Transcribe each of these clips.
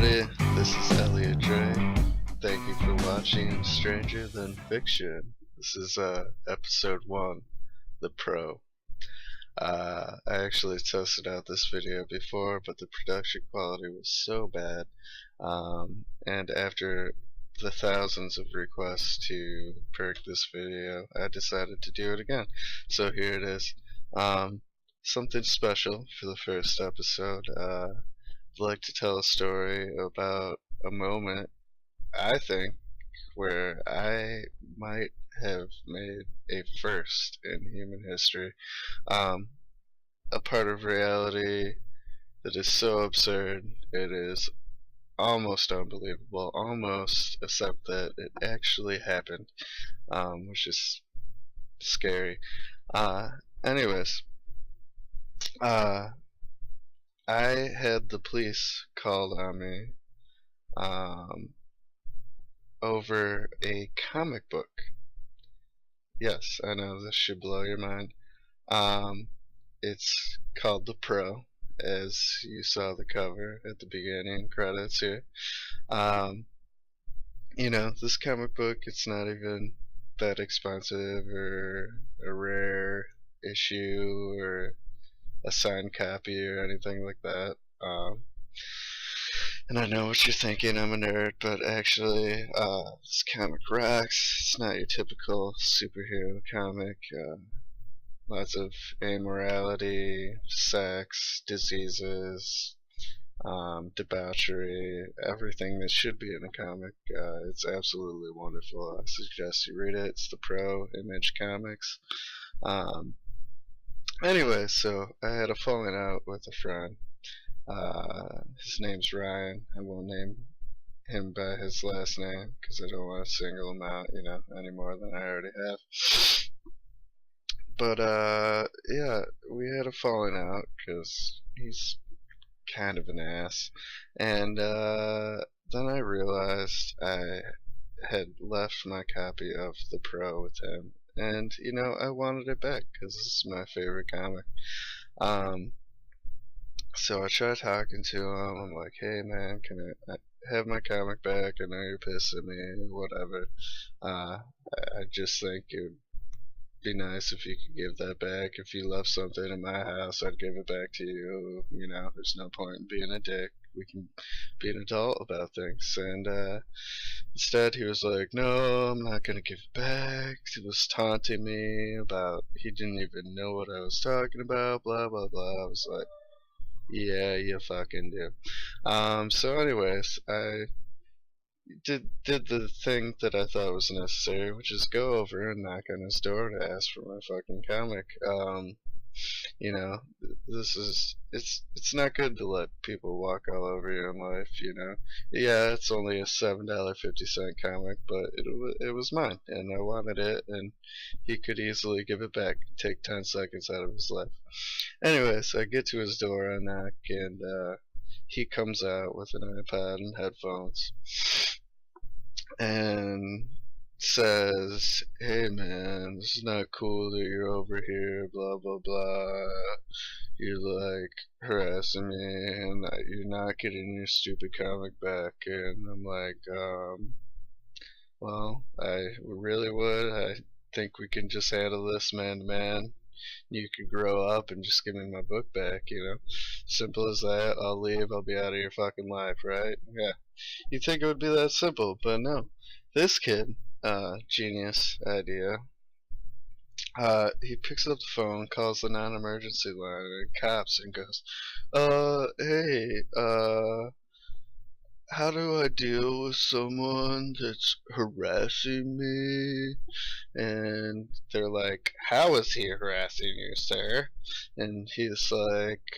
everybody, this is Elliot Dre. Thank you for watching Stranger Than Fiction. This is episode 1, The Pro. I actually tested out this video before, but the production quality was so bad. And after the thousands of requests to perk this video, I decided to do it again. So here it is. Something special for the first episode. I'd like to tell a story about a moment, I think, where I might have made a first in human history. A part of reality that is so absurd it is almost unbelievable, almost, except that it actually happened, which is scary. Anyways, I had the police called on me over a comic book. Yes, I know this should blow your mind. It's called The Pro, as you saw the cover at the beginning credits here. This comic book, it's not even that expensive or a rare issue or a signed copy or anything like that. And I know what you're thinking, I'm a nerd, but actually, this comic rocks. It's not your typical superhero comic. Lots of amorality, sex, diseases, debauchery, everything that should be in a comic. It's absolutely wonderful. I suggest you read it. It's the Pro Image Comics. Anyway, so I had a falling out with a friend. His name's Ryan. I won't name him by his last name because I don't want to single him out, any more than I already have. But yeah, we had a falling out because he's kind of an ass. And then I realized I had left my copy of The Pro with him. And, I wanted it back because this is my favorite comic. So I tried talking to him. I'm like, hey man, can I have my comic back? I know you're pissed at me, whatever. I just think it would be nice if you could give that back. If you left something in my house, I'd give it back to you. There's no point in being a dick. We can be an adult about things. And instead he was like, no, I'm not gonna give it back. He was taunting me about he didn't even know what I was talking about, blah blah blah. I was like, yeah, you fucking do. So anyways, I did the thing that I thought was necessary, which is go over and knock on his door to ask for my fucking comic. It's not good to let people walk all over you in life, Yeah, it's only a $7.50 comic, but it was mine, and I wanted it, and he could easily give it back, take 10 seconds out of his life. Anyways, I get to his door, I knock, and he comes out with an iPod and headphones and says, hey man, this is not cool that you're over here, blah blah blah, you're like harassing me and you're not getting your stupid comic back. And I'm like, well, I really would. I think we can just handle this man to man. You could grow up and just give me my book back, Simple as that. I'll leave, I'll be out of your fucking life, right? Yeah. You'd think it would be that simple, but no. This kid, genius idea, he picks up the phone, calls the non-emergency line, and cops, and goes, hey, how do I deal with someone that's harassing me? And they're like, how is he harassing you, sir? And he's like,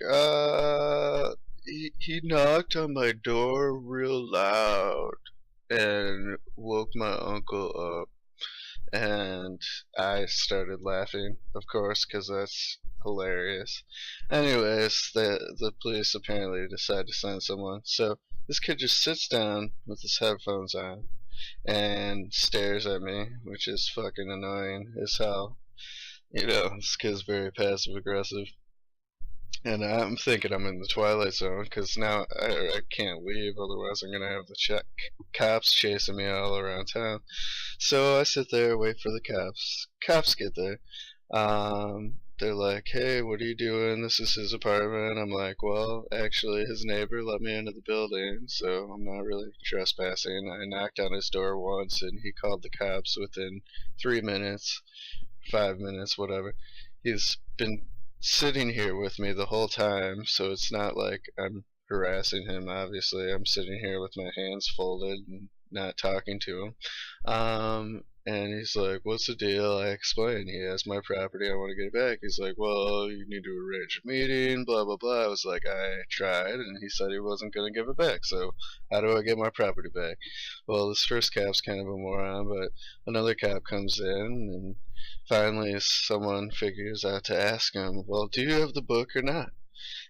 he knocked on my door real loud and woke my uncle up. And I started laughing, of course, because that's hilarious. Anyways, the police apparently decide to send someone. So this kid just sits down with his headphones on and stares at me, which is fucking annoying as hell. This kid's very passive aggressive. And I'm thinking I'm in the Twilight Zone because now I can't leave, otherwise I'm gonna have the cops chasing me all around town. So I sit there, wait for the cops. Cops get there. They're like, "Hey, what are you doing? This is his apartment." I'm like, "Well, actually, his neighbor let me into the building, so I'm not really trespassing." I knocked on his door once, and he called the cops within 3 minutes, 5 minutes, whatever. He's been sitting here with me the whole time, so it's not like I'm harassing him. Obviously, I'm sitting here with my hands folded and not talking to him. And he's like, "What's the deal?" I explained, "He has my property, I want to get it back." He's like, "Well, you need to arrange a meeting, blah, blah, blah." I was like, "I tried," and he said he wasn't going to give it back, so how do I get my property back? Well, this first cap's kind of a moron, but another cop comes in, and finally someone figures out to ask him, "Well, do you have the book or not?"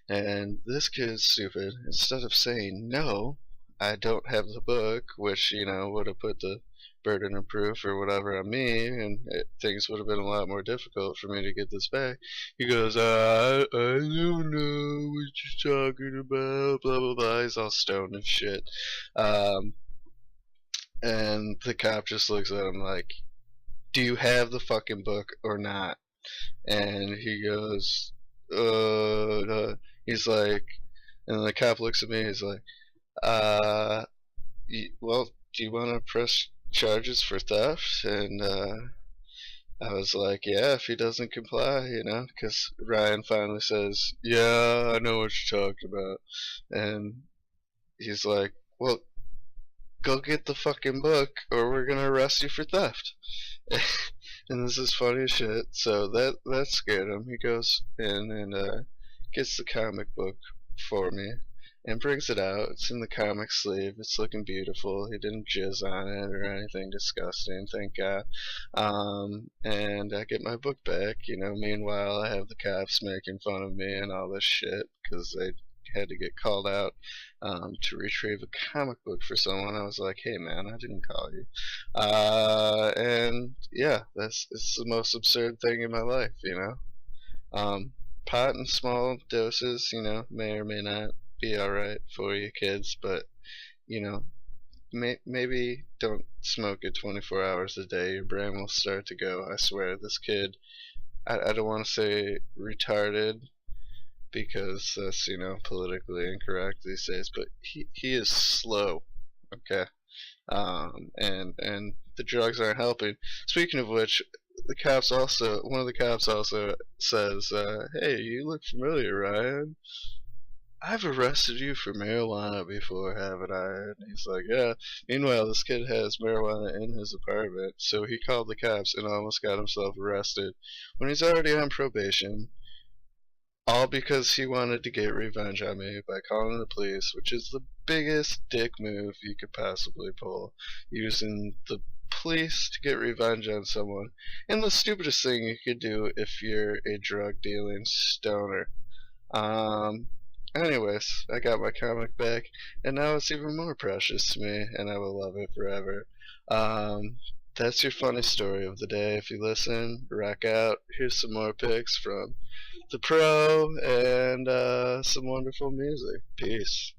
And this kid's stupid. Instead of saying, "No, I don't have the book," which, would have put the burden of proof or whatever on me, and things would have been a lot more difficult for me to get this back. He goes, I don't know what you're talking about, blah, blah, blah. He's all stoned and shit. Um, and the cop just looks at him like, "Do you have the fucking book or not?" And he goes, he's like, and the cop looks at me, he's like, uh, well, do you want to press charges for theft? And I was like, yeah, if he doesn't comply, because Ryan finally says, "Yeah, I know what you're talking about." And he's like, "Well, go get the fucking book or we're gonna arrest you for theft." And this is funny as shit. So that scared him. He goes in and gets the comic book for me and brings it out. It's in the comic sleeve. It's looking beautiful. He didn't jizz on it or anything disgusting, thank God. And I get my book back. Meanwhile, I have the cops making fun of me and all this shit because they had to get called out to retrieve a comic book for someone. I was like, "Hey man, I didn't call you." And yeah, it's the most absurd thing in my life. Um, Pot in small doses, may or may not be alright for you kids, but you know, maybe don't smoke it 24 hours a day. Your brain will start to go. I swear, this kid, I don't want to say retarded because that's, politically incorrect these days, but he is slow, okay? And the drugs aren't helping. Speaking of which, one of the cops also says, "Hey, you look familiar, Ryan. I've arrested you for marijuana before, haven't I?" And he's like, "Yeah." Meanwhile, this kid has marijuana in his apartment, so he called the cops and almost got himself arrested when he's already on probation, all because he wanted to get revenge on me by calling the police, which is the biggest dick move you could possibly pull. Using the police to get revenge on someone. And the stupidest thing you could do if you're a drug dealing stoner. Um, Anyways, I got my comic back, and now it's even more precious to me, and I will love it forever. That's your funny story of the day. If you listen, rock out. Here's some more pics from the pro and some wonderful music. Peace.